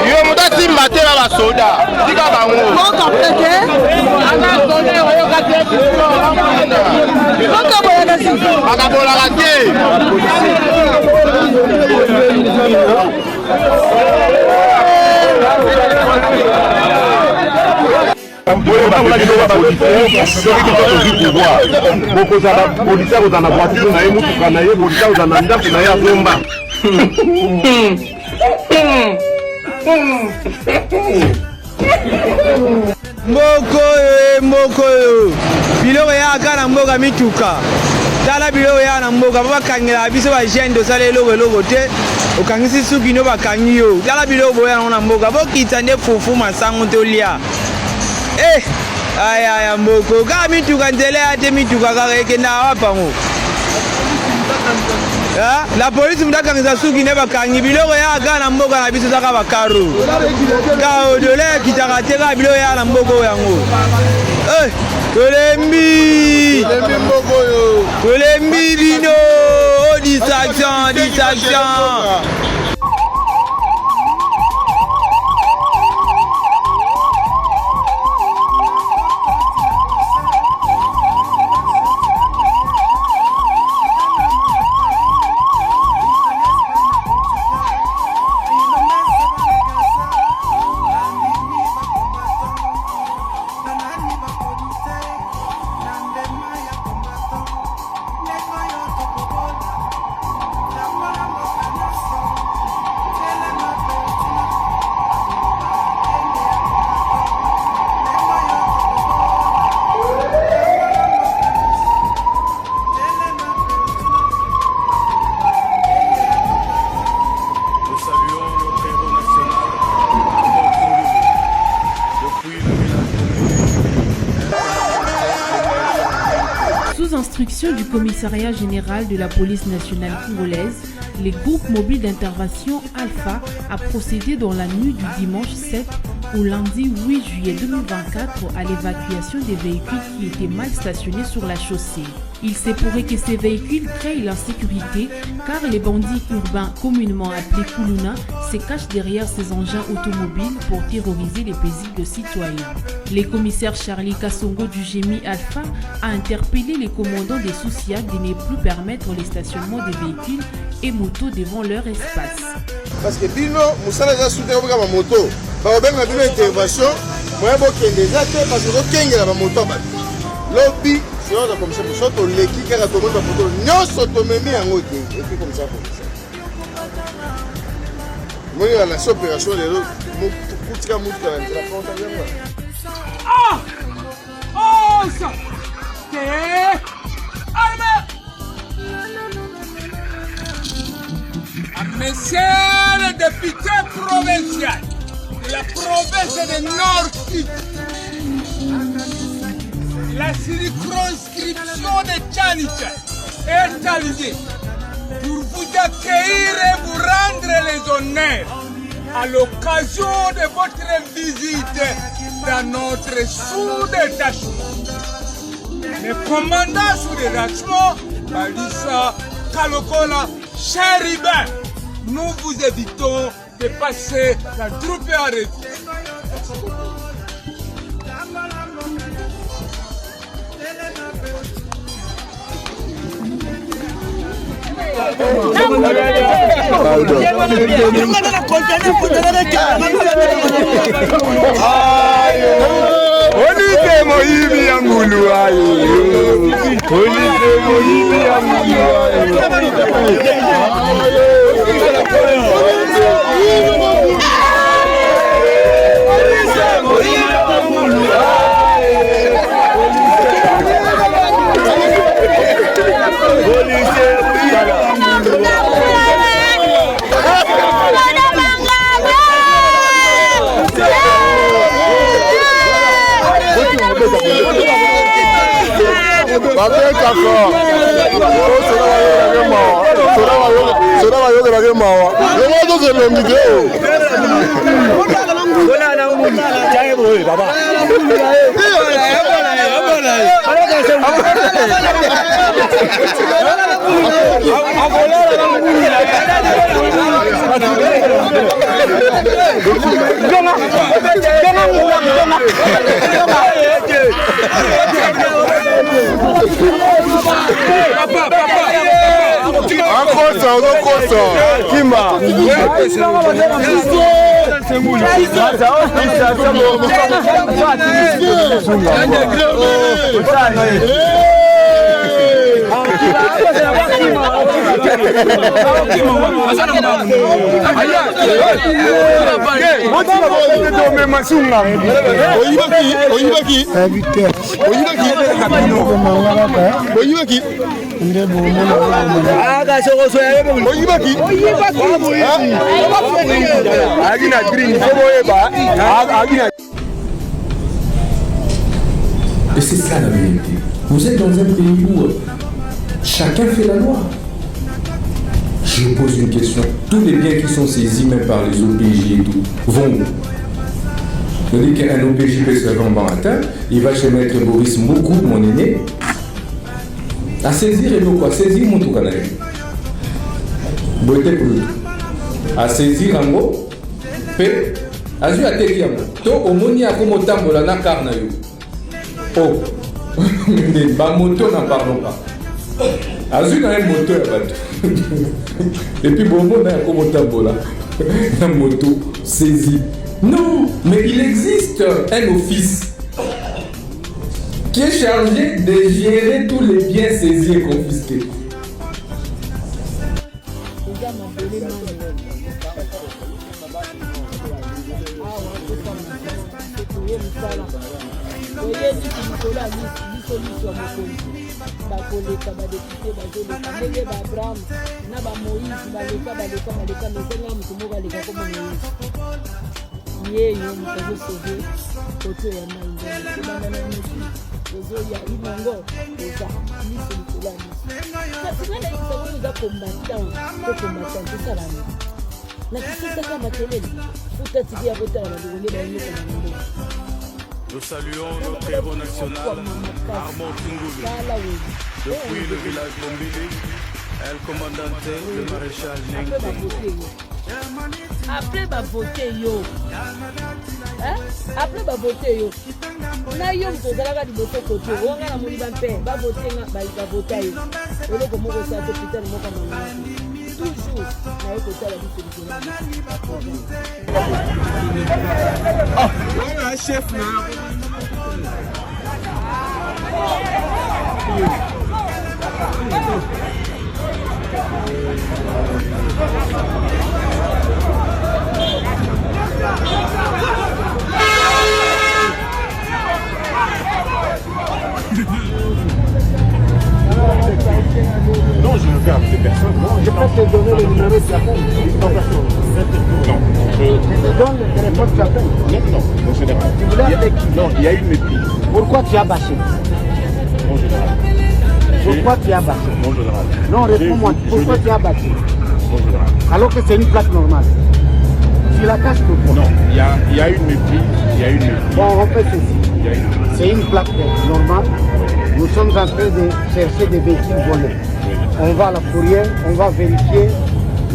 Yo mutati matera ba soda. Tika ba ngo. Moko peke. Ana soda oyo kate. Moko boya kasi. Bakabola kate. Moko biloko ya kana mboka mituka tala biloko ya na mboka bakangela biso ba jeune de sale eloko te okangisi suki no bakangi yo tala biloko boya na mboka bokita nde fufu masango tolia aya mboko ka mituka nzela ya te mituka kaka ekenda wapango la police mudakangisa suki ne bakangi biloko ya kana mboka na biso zaka bakaro ka odole kitaka te ka biloko ya na mboka yango tolembi bino distraction Instruction du commissariat général de la police nationale congolaise, les groupes mobiles d'intervention Alpha a procédé dans la nuit du dimanche 7 au lundi 8 juillet 2024 à l'évacuation des véhicules qui étaient mal stationnés sur la chaussée. Il s'est pourrait que ces véhicules créent l'insécurité car les bandits urbains communément appelés Kuluna se cachent derrière ces engins automobiles pour terroriser les paisibles citoyens. Les commissaires Charlie Kassongo du GMI Alpha a interpellé les commandants des sous-SIAC de ne plus permettre le stationnement des véhicules et motos devant leur espace. Parce que bino musala za soutenir ba moto ba benga bino intervention moya bokende zate parce que okengela ba moto ba lobby sinon comme ça soto leki kaka to moto moto nyoso to memi yango te et puis comme ça moi la opération de l'autre kutika mutu la compte bien ça Monsieur le député provincial de la province de Nord-Sud, la circonscription de Tchanicha est arrivée pour vous accueillir et vous rendre les honneurs à l'occasion de votre visite dans notre sous-détachement. Le commandant sous-détachement, Balissa Kalokola Chéribin, nous vous évitons de passer la troupe à revue. Olite moyibi ya ngulu ayo. Olite moyibi ya ngulu Et c'est ça la vérité. Vous êtes dans un pays où chacun fait la loi. Je pose une question. Tous les biens qui sont saisis même par les OPJ et tout vont où? C'est-à-dire qu'un OPJ peut se faire en matin, il va chez Maître Boris Mokou, mon aîné, à saisir et quoi? Saisir mon tout canal. Boité pour à saisir en gros, pe, à jouer à Tekiam. To, au moni à comme autant de la carne. Oh, ma moto n'en parlons pas. Azul a un moteur et puis bon, on a un commentaire la moto saisie. Non, mais il existe un office qui est chargé de gérer tous les biens saisis et confisqués. bakoleka badepute bazoleka ndenge baabraham na bamoïse baleka mezenga moto moko aleka koma moïse ye yo moto azosauve koto ya mai ndenge ebanda na mosu ozoya inongo eza miso likolo ya miso kasi nga nayebisa oyo eza combattant to combattant esalami na kisitaka matelele futa tiki ya kotala badolonge bayinyoka na ndenge. Nous saluons notre héros national, Armand Tungulu. Depuis le village Bombili, El Commandante, le maréchal Neng. Après ma voté yo. Après ma voté yo. Na yo mtozalaka liboso kote. Wanga na moni bampe, ba voté nga ba voté yo. Olo ko moko sa to putain moko na. Toujours na yo kotala biso biso. Ah, on a un chef là. Non, je ne vais appeler personne. Non, je peux te donner le numéro de l'appel. Non. Je te donne le téléphone de l'appel. Non, mon général. Tu voulais appeler qui? Non, il y a une méprise. Pourquoi tu as bâché? Mon général. Pourquoi tu as bâché? Mon général. Non, réponds-moi. Pourquoi tu as bâché? Mon général. Alors que c'est une plaque normale. Tu la caches pourquoi? Non, il y a une méprise. Bon, on fait ceci. C'est une plaque normale. Nous sommes en train de chercher des véhicules volés. On va à la fourrière, on va vérifier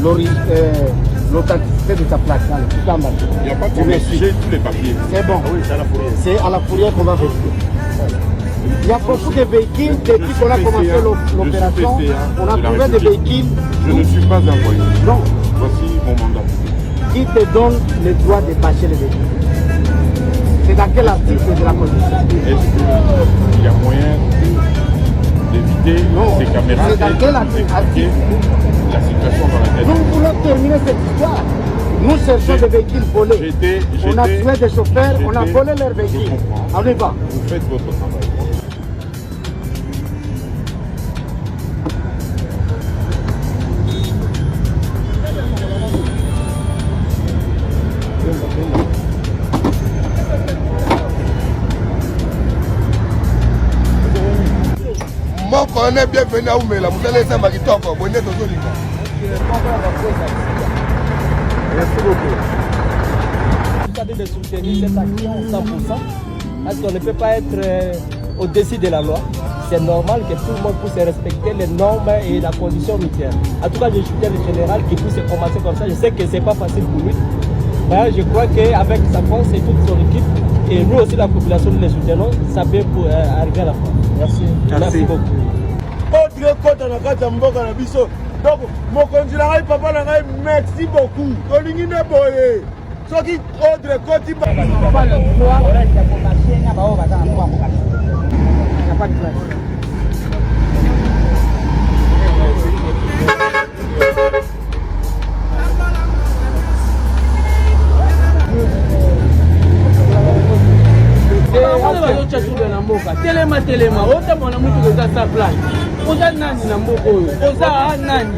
l'authenticité de ta plaque. Il n'y a pas de problème, j'ai tous les papiers. C'est bon. Oui, c'est à la fourrière. C'est à la fourrière qu'on va vérifier. Il y a beaucoup de véhicules, depuis qu'on a commencé l'opération, on a trouvé des véhicules. Je ne suis pas envoyé. Non. Voici mon mandat. Qui te donne le droit de bâcher les véhicules? C'est dans quel article de la Constitution? Est-ce qu'il y a moyen d'éviter ces caméras? C'est dans quel article? La situation dans laquelle nous voulons terminer cette histoire. Nous cherchons des véhicules volés. On a tué des chauffeurs, on a volé leurs véhicules. On y va. Vous faites votre travail. moko ne bienvenue à Oumela mutala esamba kitoko bonne tozolinga. Merci beaucoup. Vous avez de soutenir cette action 100% parce qu'on ne peut pas être au-dessus de la loi. C'est normal que tout le monde puisse respecter les normes et la condition routière. En tout cas, je soutiens le général qui puisse commencer comme ça. Je sais que ce n'est pas facile pour lui. Mais je crois qu'avec sa force et toute son équipe, et nous aussi la population, nous les soutenons, ça peut arriver à la fin. Merci. Merci beaucoup. Donc, mon consulat, papa, merci beaucoup. Soki autre côté pas le droit telema otamona mutu eza sa place oza nani na mboka oyo oza nani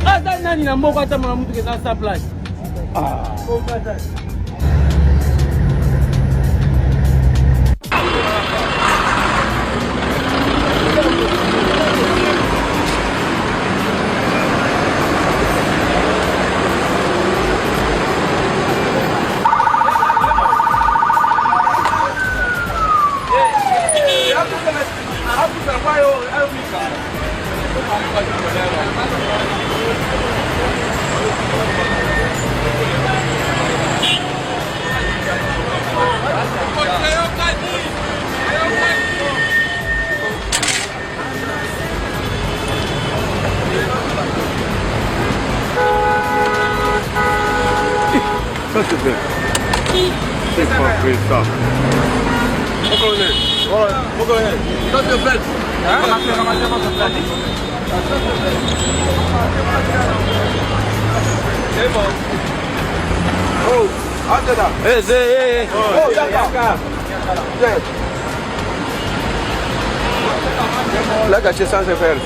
aza nani na mboka atamona mutu eza sa place Ça c'est bien. C'est pas fait ça. Ça c'est fait. C'est bon. Oh, attends là. Oh, d'accord. Là, caché sans se faire.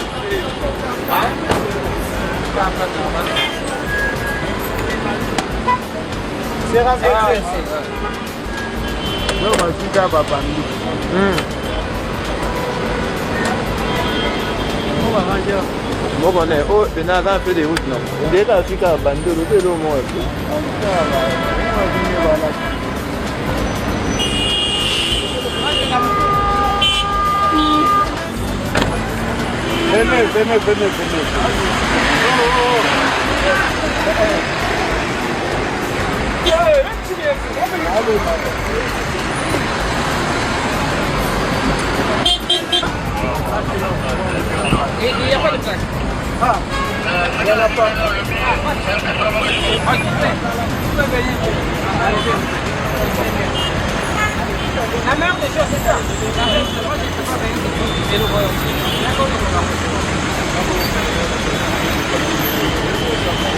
C'est rasé. Non, mais tu vas pas Bon, on est oh, on a un peu de route là. On est là, tu vas bander le vélo moi. Venez. Il n'y a pas de place. Ah, il n'y en a pas. La meilleure des choses, c'est ça.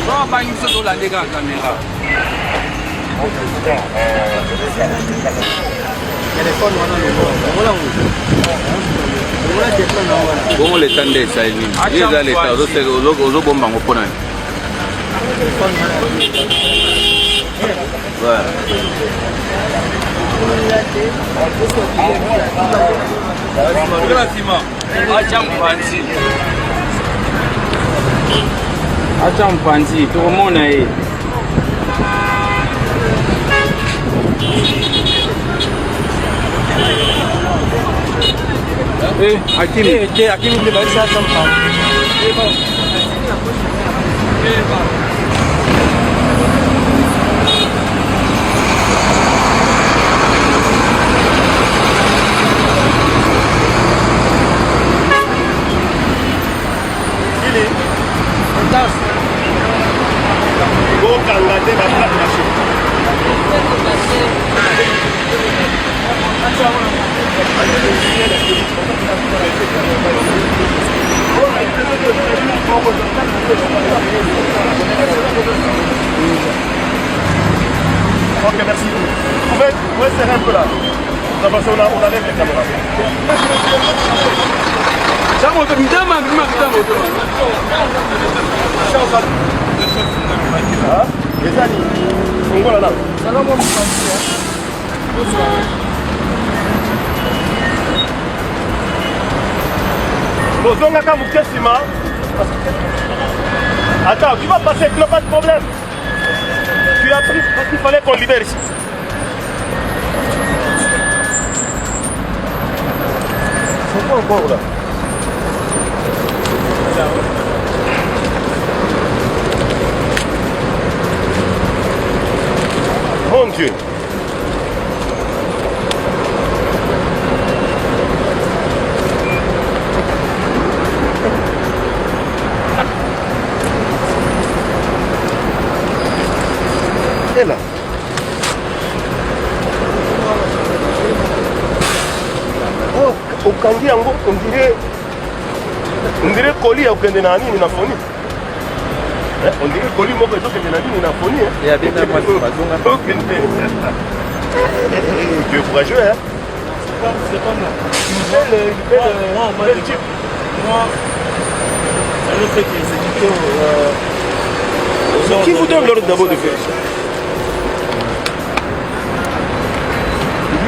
On va une seule la dégâts caméra. Comment les tendez ça ils ont l'état aux bombes en opponent. Voilà. Acha mpanzi tuomona hii. Akimi ndio basi sasa mpanzi. Ok, merci. En fait, on va serrer un peu là. Parce qu'on a lève les caméras. Les amis, on voit là. Bozongaka Moukessima. Attends, tu vas passer, tu n'as pas de problème. Tu as pris parce qu'il fallait qu'on libère ici. C'est quoi encore là? Mon Dieu. Et là. Oh, au Kandi Ango, on dirait colis au Kendenani, il a foni. On dirait colis au Kendenani, il a foni. Il y a bien un pas de tu es courageux, hein? C'est pas moi. Moi, le type. Moi, c'est le fait que c'est qui vous donne l'ordre d'abord de faire ça?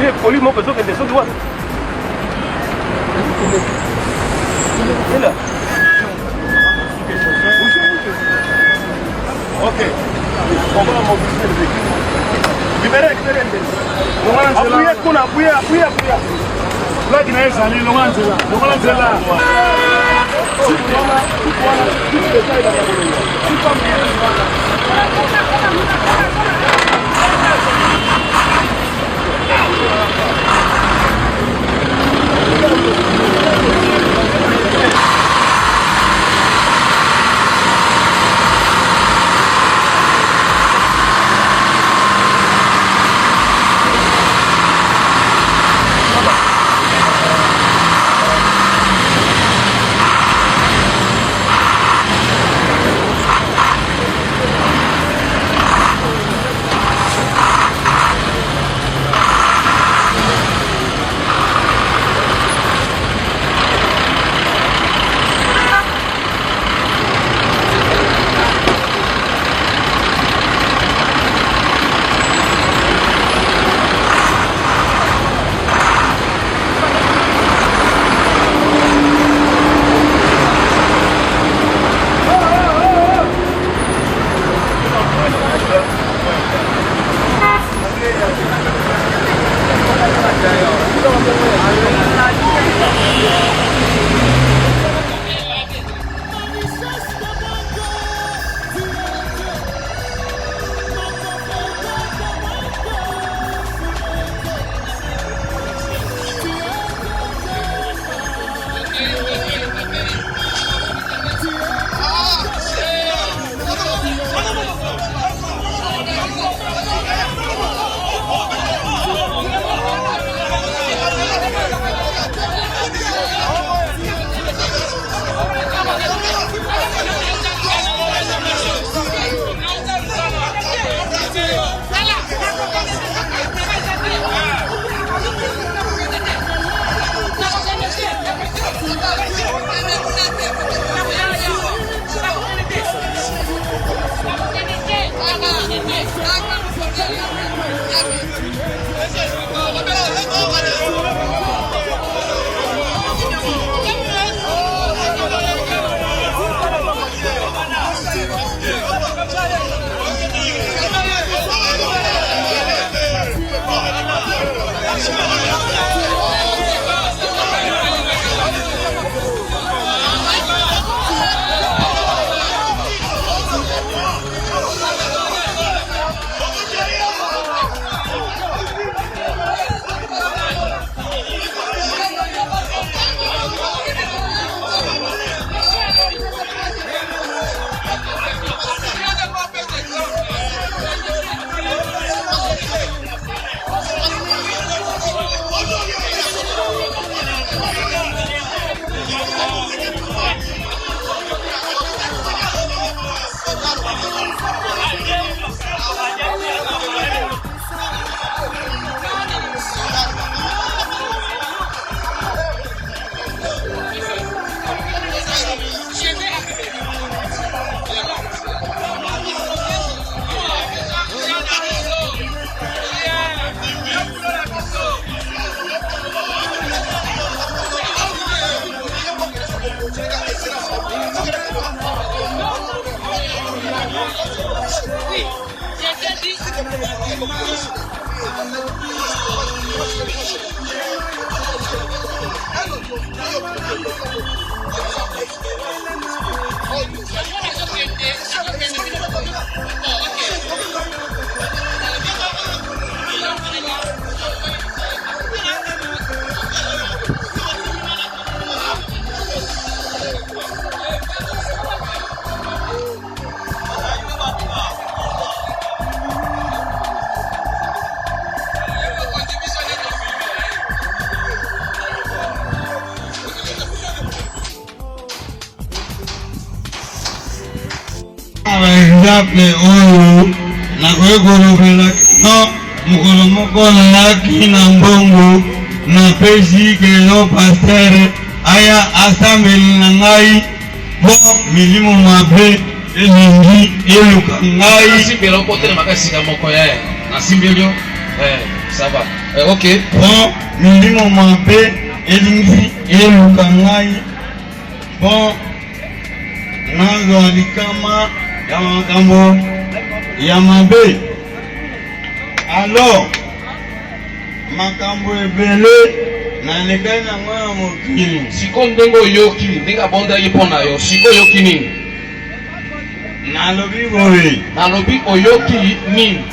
Il est poli, mon petit, que des autres. C'est là. Ok. On va mobiliser les équipes. Libérez. Appuyez. Là, il y a un salut, le là. exemple oyo nakoyekolobela no mokolo moko nayaki na mbongo napesi keno paster aya asambeli na ngai bo milimo mabe elingi eluka ngai nasimbela okotela makasika moko ya nasimbelio ça va ok bon milimo mabe elingi eluka ngai bon nazwa likama ya makambo ya mabe alors makambo ebele nalekai na mwana mokili siko ndenge oyoki ndenge abondaki mpo na yo siko oyoki nini nalobi boye nalobi oyoki nini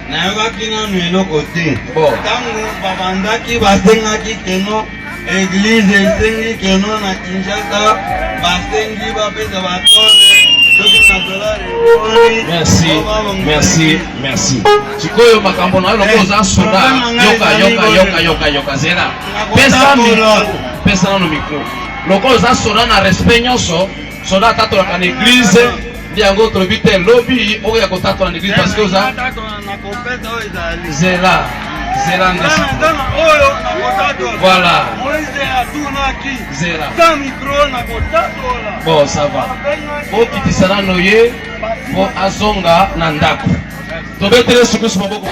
nayokaki nanu eloko te ntango babandaki basengaki keno eglize esengi keno na Kinshasa basengi bapesa batole soki na dolari merci sikoyo makambo na yo loko oza soda yoka zela pesa nano mikro loko oza soda na respect nyonso soda atatolaka na eglize ndi yango tolobi te lobi okoya kotatola na eglize parce que oza zela ndesi voilà zela bon ça va okitisa nano ye po azonga na ndako tobetele sukusu maboko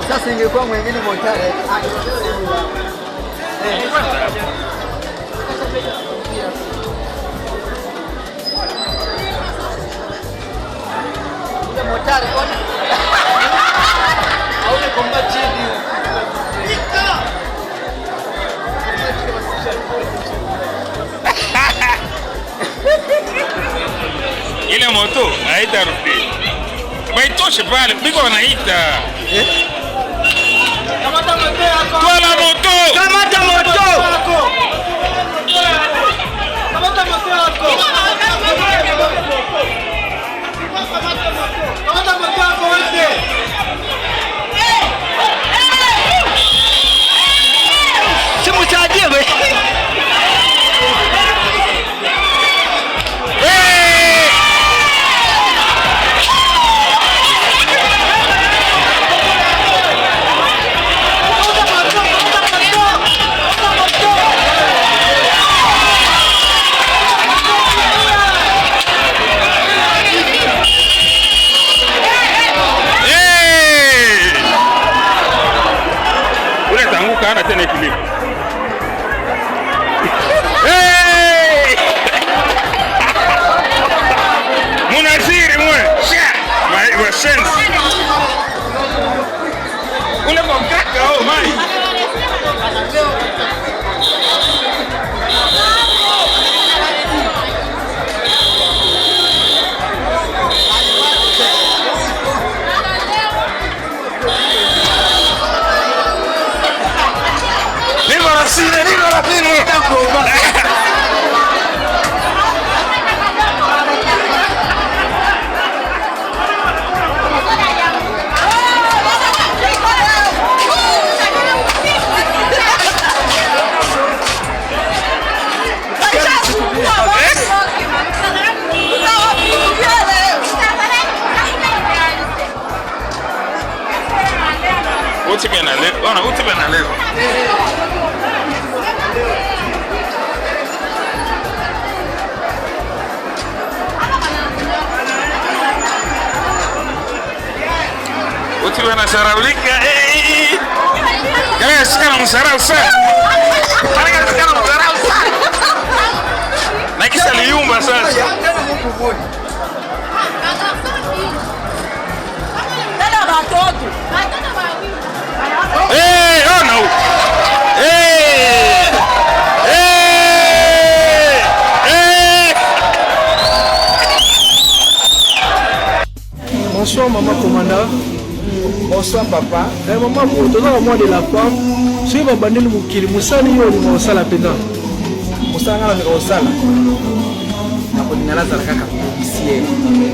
Sasa ingekuwa mwingine motare. Motare kona. Aone komba chini. Ile moto haitarudia. Baitoshe pale, biko wanaita. Kamata moto yako. Twala moto. Kamata moto. Kamata moto yako. Kamata moto yako wote. Simu chaje wewe. Kana tena kilipo. Munaziri mwe. My sense. Ule mkaka oh mai. Viva la fine! Utime na leo. Utime na saraulika. Kaya sikana msarau sana. Kaya sikana msarau sana. Na kisa liumba sasa. Bonsoir papa. Maman, pour te donner moi de la femme, je vais m'abandonner mon kili. Moussa ni yo ni moussa la pena. Moussa ngala ni moussa la. Na ko ngala za kaka policier.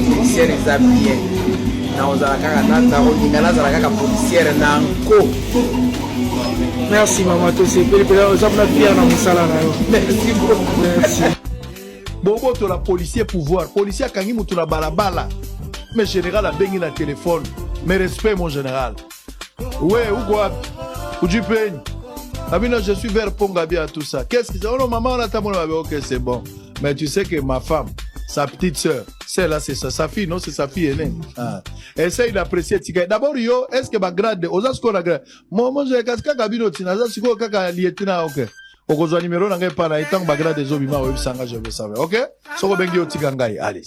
Policier examiner. Na ozala kaka na ko ngala za kaka policier na nko. Merci maman, to c'est belle belle. Ça m'a bien na moussa la na yo. Merci beaucoup. Merci. Bobo to la policier pouvoir. Policier kangi mutu na balabala. Mais général a bengi na téléphone. Mais respect mon général. Ouais, ou quoi? Ou du peigne? Abino, je suis vers Pongabia, tout ça. Qu'est-ce que c'est? Oh non, maman, on a ta monnaie. Ok, c'est bon. Mais tu sais que ma femme, sa petite soeur, celle-là, c'est sa fille, non? C'est sa fille aînée. Ah. Essaye d'apprécier. D'abord, yo, est-ce que ma grade, aux ce qu'on a grade? Moi, j'ai casqué Gabino, Tina, c'est quoi, Kaka, Lietina, ok. Au numéro, on n'a pas, il y a un bagage des obimats, je veux savoir. Ok? So, on va bien dire, allez.